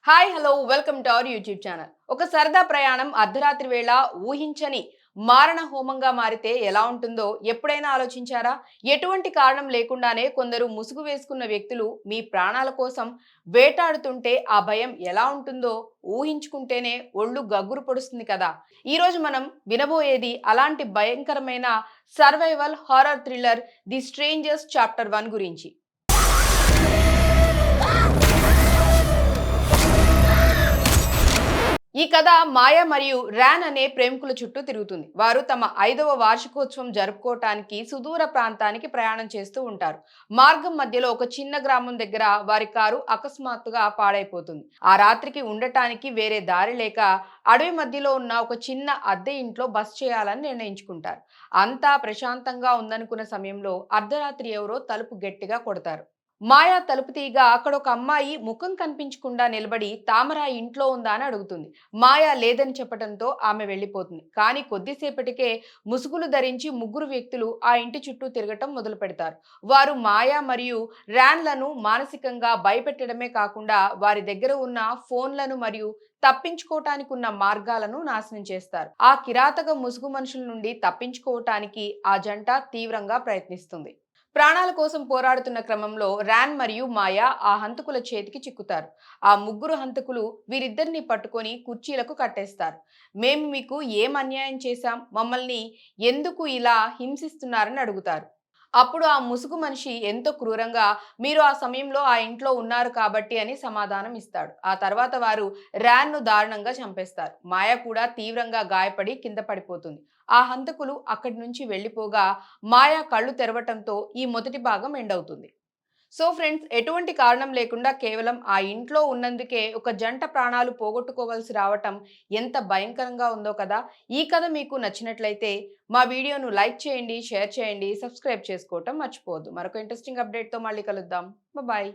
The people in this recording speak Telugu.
Hi hello welcome to our YouTube channel. ఒక సరదా ప్రయాణం అర్ధరాత్రి వేళ ఊహించని మారణ హోమంగా మారితే ఎలా ఉంటుందో ఎప్పుడైనా ఆలోచించారా? ఎటువంటి కారణం లేకుండానే కొందరు ముసుగు వేసుకున్న వ్యక్తులు మీ ప్రాణాల కోసం వేటాడుతుంటే ఆ భయం ఎలా ఉంటుందో ఊహించుకుంటేనే ఒళ్ళు గగ్గురు పొడుస్తుంది కదా. ఈరోజు మనం వినబోయేది అలాంటి భయంకరమైన survival horror thriller the strangers chapter 1 గురించి. ఈ కథ మాయా మరియు ర్యాన్ అనే ప్రేమికుల చుట్టూ తిరుగుతుంది. వారు తమ 5వ వార్షికోత్సవం జరుపుకోవటానికి సుదూర ప్రాంతానికి ప్రయాణం చేస్తూ ఉంటారు. మార్గం మధ్యలో ఒక చిన్న గ్రామం దగ్గర వారి కారు అకస్మాత్తుగా పాడైపోతుంది. ఆ రాత్రికి ఉండటానికి వేరే దారి లేక అడవి మధ్యలో ఉన్న ఒక చిన్న అద్దె ఇంట్లో బస చేయాలని నిర్ణయించుకుంటారు. అంతా ప్రశాంతంగా ఉందనుకున్న సమయంలో అర్ధరాత్రి ఎవరో తలుపు గట్టిగా కొడతారు. మాయా తలుపు తీయగా అక్కడ ఒక అమ్మాయి ముఖం కనిపించకుండా నిలబడి తామర ఇంట్లో ఉందా అని అడుగుతుంది. మాయా లేదని చెప్పడంతో ఆమె వెళ్ళిపోతుంది. కానీ కొద్దిసేపటికే ముసుగులు ధరించి ముగ్గురు వ్యక్తులు ఆ ఇంటి చుట్టూ తిరగటం మొదలు పెడతారు. వారు మాయా మరియు ర్యాన్లను మానసికంగా భయపెట్టడమే కాకుండా వారి దగ్గర ఉన్న ఫోన్లను మరియు తప్పించుకోవటానికి ఉన్న మార్గాలను నాశనం చేస్తారు. ఆ కిరాతక ముసుగు మనుషుల నుండి తప్పించుకోవటానికి ఆ జంట తీవ్రంగా ప్రయత్నిస్తుంది. ప్రాణాల కోసం పోరాడుతున్న క్రమంలో ర్యాన్ మరియు మాయా ఆ హంతకుల చేతికి చిక్కుతారు. ఆ ముగ్గురు హంతకులు వీరిద్దరిని పట్టుకొని కుర్చీలకు కట్టేస్తారు. మేము మీకు ఏం అన్యాయం చేశాం, మమ్మల్ని ఎందుకు ఇలా హింసిస్తున్నారని అడుగుతారు. అప్పుడు ఆ ముసుగు మనిషి ఎంతో క్రూరంగా మీరు ఆ సమయంలో ఆ ఇంట్లో ఉన్నారు కాబట్టి అని సమాధానం ఇస్తాడు. ఆ తర్వాత వారు ర్యాన్ను దారుణంగా చంపేస్తారు. మాయ కూడా తీవ్రంగా గాయపడి కింద పడిపోతుంది. ఆ హంతకులు అక్కడి నుంచి వెళ్ళిపోగా మాయా కళ్ళు తెరవటంతో ఈ మొదటి భాగం ఎండ్ అవుతుంది. సో ఫ్రెండ్స్, ఎటువంటి కారణం లేకుండా కేవలం ఆ ఇంట్లో ఉన్నందుకే ఒక జంట ప్రాణాలు పోగొట్టుకోవాల్సి రావటం ఎంత భయంకరంగా ఉందో కదా. ఈ కథ మీకు నచ్చినట్లయితే మా వీడియోను లైక్ చేయండి, షేర్ చేయండి, సబ్స్క్రైబ్ చేసుకోవటం మర్చిపోవద్దు. మరొక ఇంట్రెస్టింగ్ అప్డేట్తో మళ్ళీ కలుద్దాం. బాయ్.